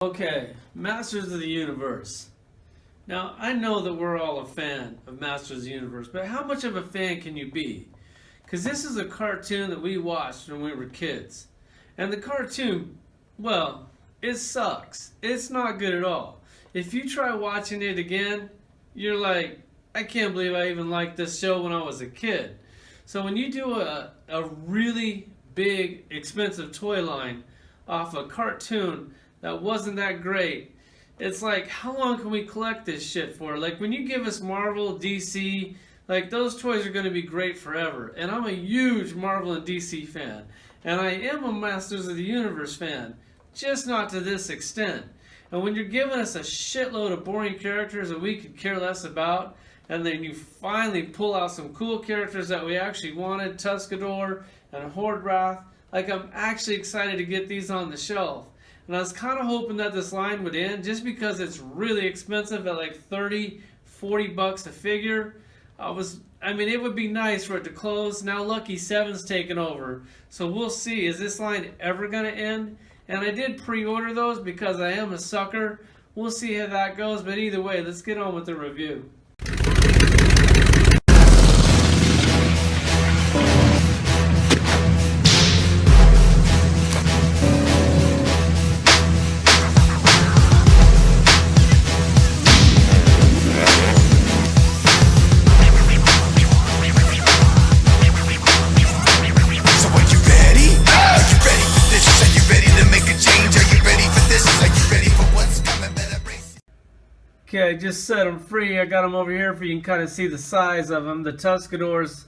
Okay, Masters of the Universe. Now, I know that we're all a fan of Masters of the Universe, but how much of a fan can you be? Because this is a cartoon that we watched when we were kids. And the cartoon, well, it sucks. It's not good at all. If you try watching it again, you're like, I can't believe I even liked this show when I was a kid. So when you do a really big, expensive toy line off a cartoon that wasn't that great, it's like, how long can we collect this shit for? Like, when you give us Marvel, DC, like, those toys are going to be great forever. And I'm a huge Marvel and DC fan. And I am a Masters of the Universe fan, just not to this extent. And when you're giving us a shitload of boring characters that we could care less about, and then you finally pull out some cool characters that we actually wanted, Tuskador and Horde Wraith, like, I'm actually excited to get these on the shelf. And I was kind of hoping that this line would end just because it's really expensive at like 30, 40 bucks a figure. I mean, it would be nice for it to close. Now Lucky 7's taken over. So we'll see. Is this line ever going to end? And I did pre-order those because I am a sucker. We'll see how that goes. But either way, let's get on with the review. Okay, I just set them free. I got them over here for you can kind of see the size of them. The Tuskador's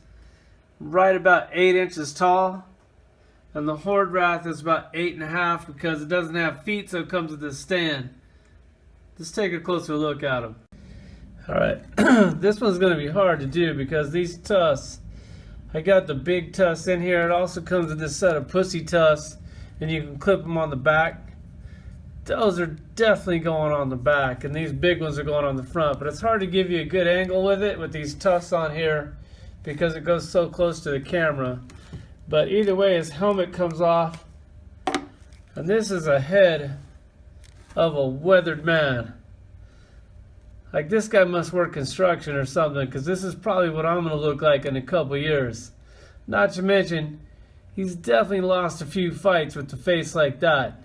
right about 8 inches tall. And the Horde Wraith is about 8.5 because it doesn't have feet, so it comes with this stand. Let's take a closer look at them. Alright, this one's going to be hard to do because these tusks, I got the big tusks in here. It also comes with this set of pussy tusks, and you can clip them on the back. Those are definitely going on the back, and these big ones are going on the front, but it's hard to give you a good angle with it with these tusks on here because it goes so close to the camera. But either way, his helmet comes off, and this is a head of a weathered man. Like, this guy must work construction or something, because this is probably what I'm going to look like in a couple years. Not to mention, he's definitely lost a few fights with the face like that.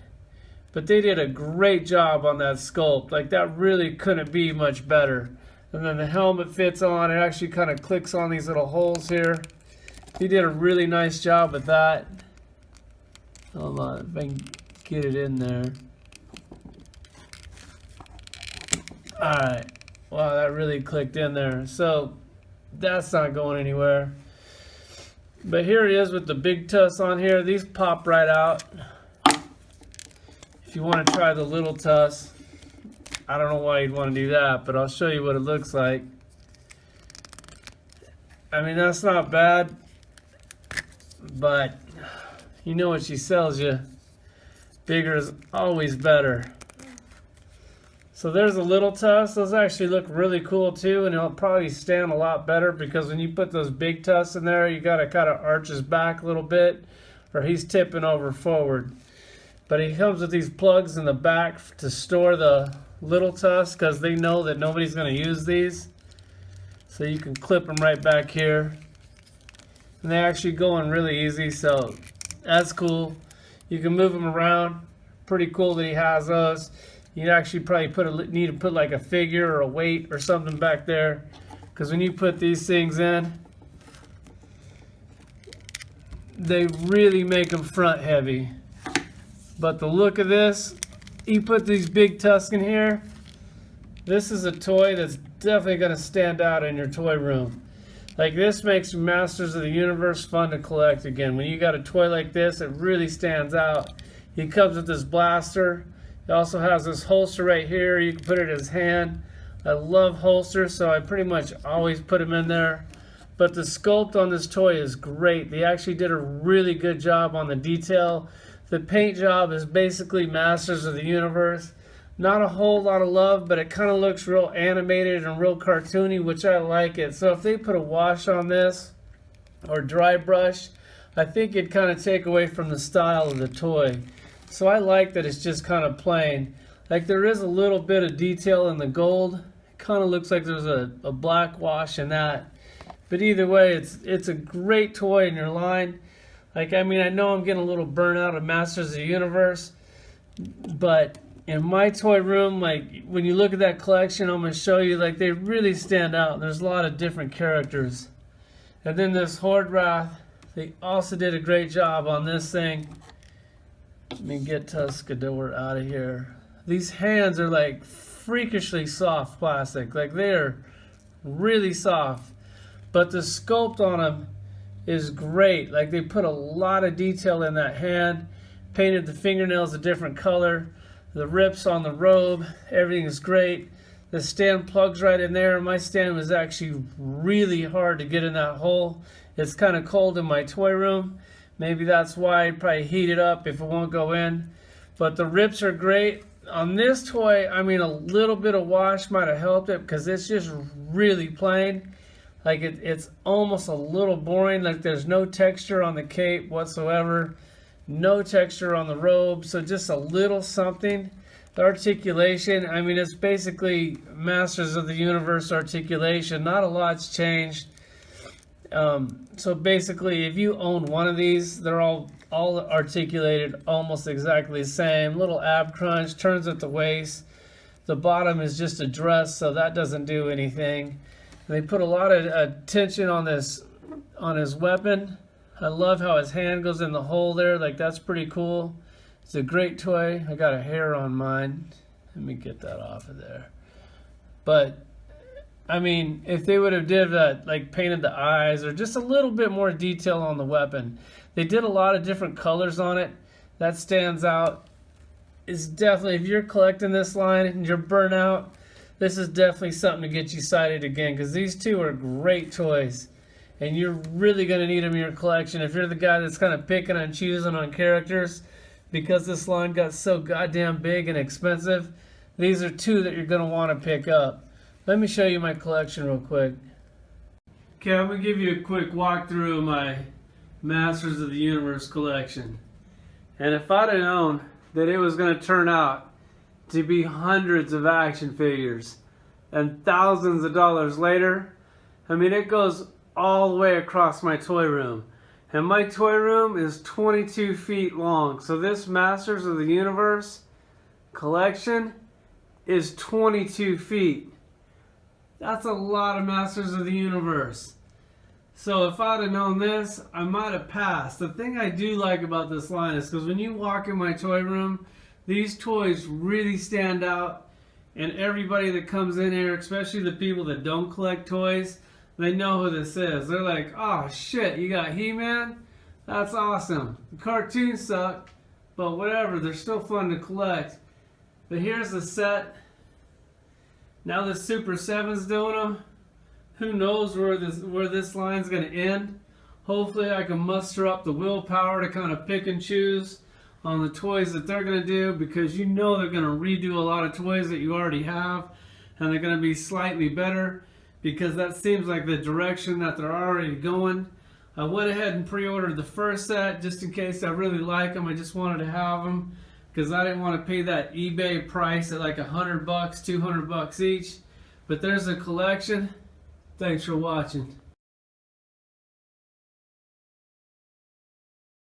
But they did a great job on that sculpt. Like, that really couldn't be much better. And then the helmet fits on. It actually kind of clicks on these little holes here. He did a really nice job with that. Hold on, if I can get it in there. Alright. Wow, that really clicked in there. So, that's not going anywhere. But here it is with the big tusks on here. These pop right out. If you want to try the little tusk, I don't know why you'd want to do that, but I'll show you what it looks like. I mean, that's not bad, but you know what she sells you. Bigger is always better. So there's a little tusk. Those actually look really cool too, and it'll probably stand a lot better because when you put those big tusks in there, you got to kind of arch his back a little bit, or he's tipping over forward. But he comes with these plugs in the back to store the little tusks because they know that nobody's going to use these. So you can clip them right back here. And they actually go in really easy, so that's cool. You can move them around. Pretty cool that he has those. You'd actually probably need to put like a figure or a weight or something back there. Because when you put these things in, they really make them front heavy. But the look of this, you put these big tusks in here, this is a toy that's definitely going to stand out in your toy room. Like, this makes Masters of the Universe fun to collect again. When you got a toy like this, it really stands out. He comes with this blaster. He also has this holster right here. You can put it in his hand. I love holsters, so I pretty much always put them in there. But the sculpt on this toy is great. They actually did a really good job on the detail. The paint job is basically Masters of the Universe. Not a whole lot of love, but it kind of looks real animated and real cartoony, which I like it. So if they put a wash on this or dry brush, I think it'd kind of take away from the style of the toy. So I like that it's just kind of plain. Like there is a little bit of detail in the gold. It kind of looks like there's a black wash in that. But either way, it's a great toy in your line. Like, I mean, I know I'm getting a little burnt out of Masters of the Universe, but in my toy room, like when you look at that collection, I'm going to show you, like they really stand out. There's a lot of different characters. And then this Horde Wraith, they also did a great job on this thing. Let me get Tuskador out of here. These hands are like freakishly soft plastic. Like they are really soft. But the sculpt on them is great. Like they put a lot of detail in that hand. Painted the fingernails a different color. The rips on the robe. Everything is great. The stand plugs right in there. My stand was actually really hard to get in that hole. It's kind of cold in my toy room. Maybe that's why I'd probably heat it up if it won't go in. But the rips are great. On this toy, I mean, a little bit of wash might have helped it because it's just really plain. Like it's almost a little boring. Like there's no texture on the cape whatsoever. No texture on the robe. So just a little something. The articulation, I mean, it's basically Masters of the Universe articulation. Not a lot's changed. So basically, if you own one of these, they're all articulated almost exactly the same. Little ab crunch, turns at the waist. The bottom is just a dress, so that doesn't do anything. And they put a lot of attention on this, on his weapon. I love how his hand goes in the hole there. Like that's pretty cool. It's a great toy. I got a hair on mine. Let me get that off of there. But I mean, if they would have did that, like painted the eyes or just a little bit more detail on the weapon. They did a lot of different colors on it. That stands out. It's definitely, if you're collecting this line and you're burnt out, this is definitely something to get you sighted again, because these two are great toys. And you're really going to need them in your collection. If you're the guy that's kind of picking and choosing on characters, because this line got so goddamn big and expensive, these are two that you're going to want to pick up. Let me show you my collection real quick. Okay, I'm going to give you a quick walkthrough of my Masters of the Universe collection. And if I'd have known that it was going to turn out to be hundreds of action figures and thousands of dollars later, I mean, it goes all the way across my toy room. And my toy room is 22 feet long. So this Masters of the Universe collection is 22 feet. That's a lot of Masters of the Universe. So if I'd have known this, I might have passed. The thing I do like about this line is because when you walk in my toy room, these toys really stand out. And everybody that comes in here, especially the people that don't collect toys, they know who this is. They're like, oh shit, you got He-Man? That's awesome. The cartoons suck, but whatever, they're still fun to collect. But here's the set. Now the Super 7's doing them. Who knows where this line's going to end. Hopefully I can muster up the willpower to kind of pick and choose on the toys that they're going to do, because you know they're going to redo a lot of toys that you already have, and they're going to be slightly better, because that seems like the direction that they're already going. I went ahead and pre-ordered the first set just in case I really like them. I just wanted to have them because I didn't want to pay that eBay price at like $100, $200 each. But there's a collection. Thanks for watching.